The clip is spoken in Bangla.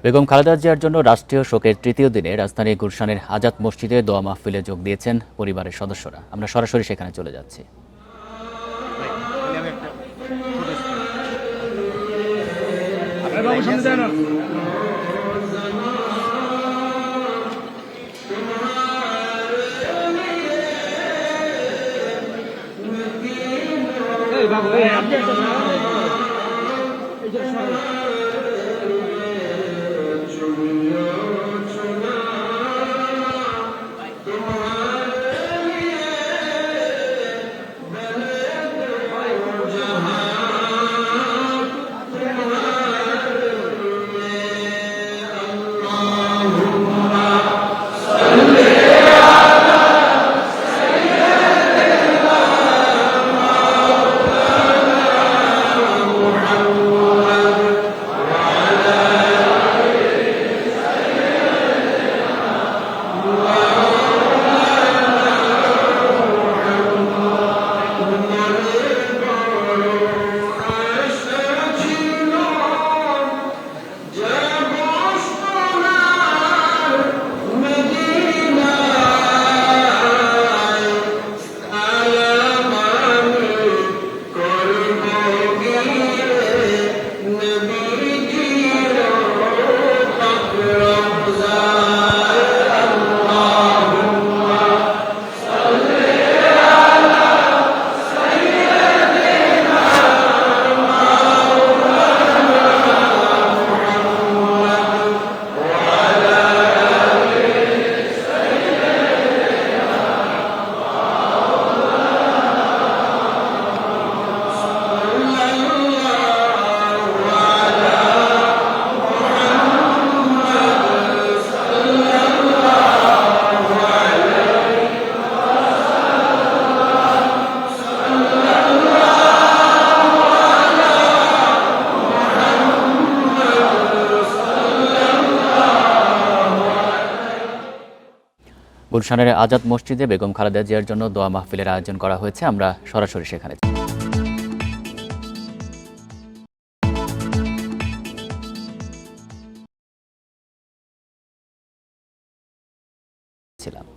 বেগম খালেদা জিয়ার জন্য রাষ্ট্রীয় শোকের তৃতীয় দিনে রাজধানীর গুলশানের আজাদ মসজিদে দোয়া মাহফিলে যোগ দিয়েছেন পরিবারের সদস্যরা। আমরা সরাসরি সেখানে চলে যাচ্ছি। গুলশানের আজাদ মসজিদে বেগম খালেদা জিয়ার জন্য দোয়া মাহফিলের আয়োজন করা হয়েছে। আমরা সরাসরি সেখানে ছিলাম।